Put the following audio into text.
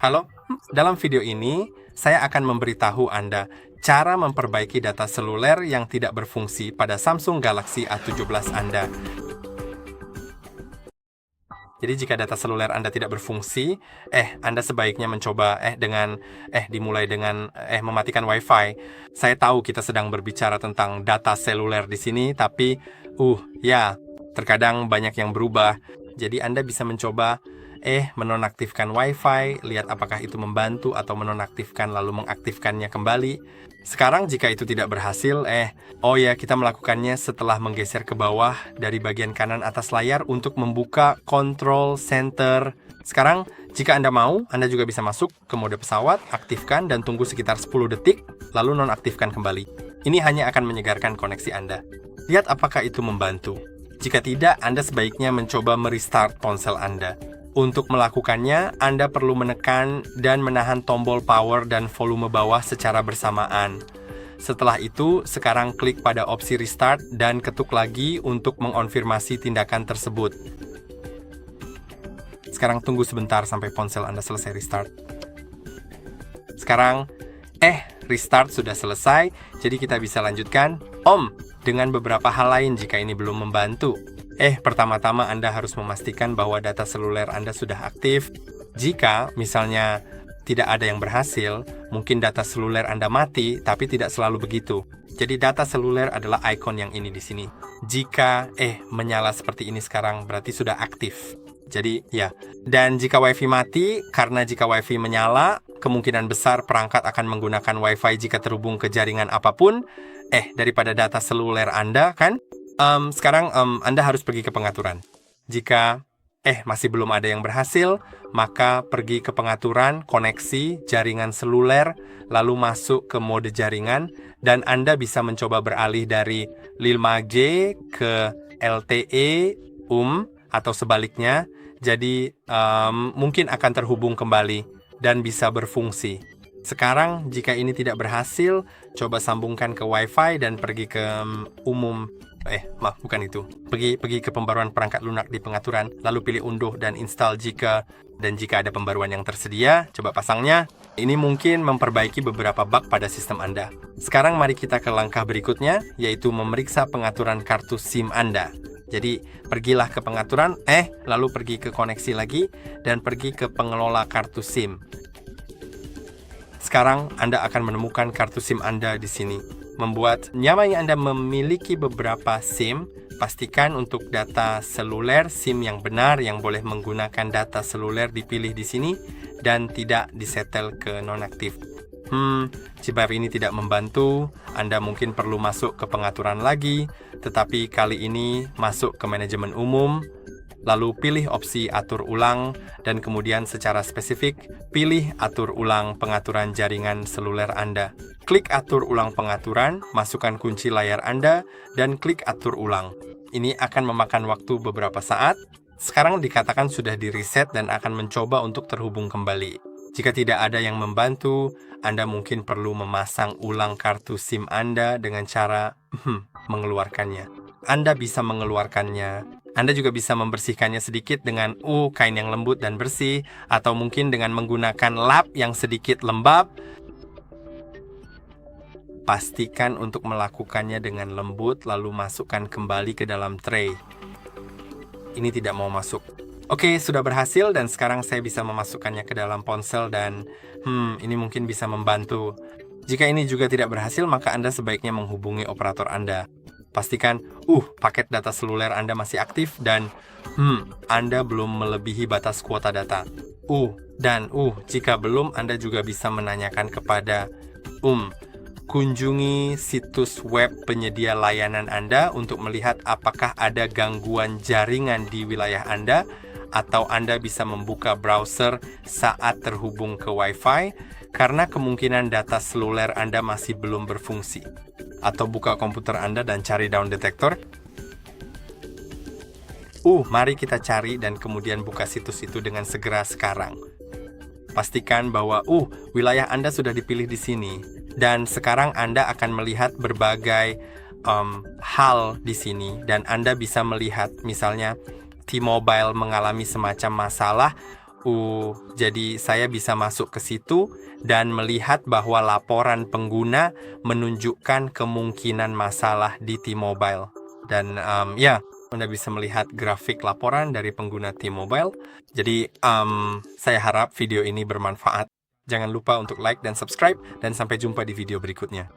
Halo, dalam video ini saya akan memberitahu Anda cara memperbaiki data seluler yang tidak berfungsi pada Samsung Galaxy A17 Anda. Jadi jika data seluler Anda tidak berfungsi, Anda sebaiknya mencoba dimulai dengan mematikan WiFi. Saya tahu kita sedang berbicara tentang data seluler di sini, tapi terkadang banyak yang berubah. Jadi Anda bisa mencoba menonaktifkan WiFi, lihat apakah itu membantu atau menonaktifkan lalu mengaktifkannya kembali. Sekarang jika itu tidak berhasil, kita melakukannya setelah menggeser ke bawah dari bagian kanan atas layar untuk membuka control center. Sekarang, jika Anda mau, Anda juga bisa masuk ke mode pesawat, aktifkan dan tunggu sekitar 10 detik, lalu nonaktifkan kembali. Ini hanya akan menyegarkan koneksi Anda. Lihat apakah itu membantu. Jika tidak, Anda sebaiknya mencoba merestart ponsel Anda. Untuk melakukannya, Anda perlu menekan dan menahan tombol power dan volume bawah secara bersamaan. Setelah itu, sekarang klik pada opsi restart dan ketuk lagi untuk mengonfirmasi tindakan tersebut. Sekarang tunggu sebentar sampai ponsel Anda selesai restart. Sekarang, restart sudah selesai, jadi kita bisa lanjutkan, dengan beberapa hal lain jika ini belum membantu. Pertama-tama Anda harus memastikan bahwa data seluler Anda sudah aktif. Jika misalnya tidak ada yang berhasil, mungkin data seluler Anda mati, tapi tidak selalu begitu. Jadi data seluler adalah icon yang ini di sini. Jika menyala seperti ini sekarang, berarti sudah aktif. Jadi dan jika WiFi mati, karena jika WiFi menyala, kemungkinan besar perangkat akan menggunakan WiFi jika terhubung ke jaringan apapun, daripada data seluler Anda, kan? Sekarang Anda harus pergi ke pengaturan. Jika masih belum ada yang berhasil, maka pergi ke pengaturan koneksi jaringan seluler, lalu masuk ke mode jaringan, dan Anda bisa mencoba beralih dari 5G ke LTE, atau sebaliknya. Jadi mungkin akan terhubung kembali dan bisa berfungsi. Sekarang jika ini tidak berhasil, coba sambungkan ke WiFi dan pergi ke Pergi ke pembaruan perangkat lunak di pengaturan, lalu pilih unduh dan install jika ada pembaruan yang tersedia, coba pasangnya. Ini mungkin memperbaiki beberapa bug pada sistem Anda. Sekarang mari kita ke langkah berikutnya, yaitu memeriksa pengaturan kartu SIM Anda. Jadi, pergilah ke pengaturan, lalu pergi ke koneksi lagi, dan pergi ke pengelola kartu SIM. Sekarang Anda akan menemukan kartu SIM Anda di sini. Membuat nyamannya Anda memiliki beberapa SIM, pastikan untuk data seluler SIM yang benar yang boleh menggunakan data seluler dipilih di sini dan tidak disetel ke nonaktif. Jika ini tidak membantu, Anda mungkin perlu masuk ke pengaturan lagi, tetapi kali ini masuk ke manajemen umum, lalu pilih opsi atur ulang, dan kemudian secara spesifik, pilih atur ulang pengaturan jaringan seluler Anda. Klik atur ulang pengaturan, masukkan kunci layar Anda, dan klik atur ulang. Ini akan memakan waktu beberapa saat. Sekarang dikatakan sudah di-reset dan akan mencoba untuk terhubung kembali. Jika tidak ada yang membantu, Anda mungkin perlu memasang ulang kartu SIM Anda dengan cara mengeluarkannya. Anda bisa mengeluarkannya. Anda juga bisa membersihkannya sedikit dengan kain yang lembut dan bersih, atau mungkin dengan menggunakan lap yang sedikit lembab. Pastikan untuk melakukannya dengan lembut, lalu masukkan kembali ke dalam tray. Ini tidak mau masuk. Oke, sudah berhasil dan sekarang saya bisa memasukkannya ke dalam ponsel dan ini mungkin bisa membantu. Jika ini juga tidak berhasil, maka Anda sebaiknya menghubungi operator Anda. Pastikan, paket data seluler Anda masih aktif dan Anda belum melebihi batas kuota data. Jika belum, Anda juga bisa menanyakan kepada kunjungi situs web penyedia layanan Anda untuk melihat apakah ada gangguan jaringan di wilayah Anda, atau Anda bisa membuka browser saat terhubung ke WiFi, karena kemungkinan data seluler Anda masih belum berfungsi. Atau buka komputer Anda dan cari down detector. Mari kita cari dan kemudian buka situs itu dengan segera sekarang. Pastikan bahwa wilayah Anda sudah dipilih di sini. Dan sekarang Anda akan melihat berbagai hal di sini. Dan Anda bisa melihat misalnya T-Mobile mengalami semacam masalah. Jadi saya bisa masuk ke situ dan melihat bahwa laporan pengguna menunjukkan kemungkinan masalah di T-Mobile. Dan ya, Anda bisa melihat grafik laporan dari pengguna T-Mobile. Jadi saya harap video ini bermanfaat. Jangan lupa untuk like dan subscribe, dan sampai jumpa di video berikutnya.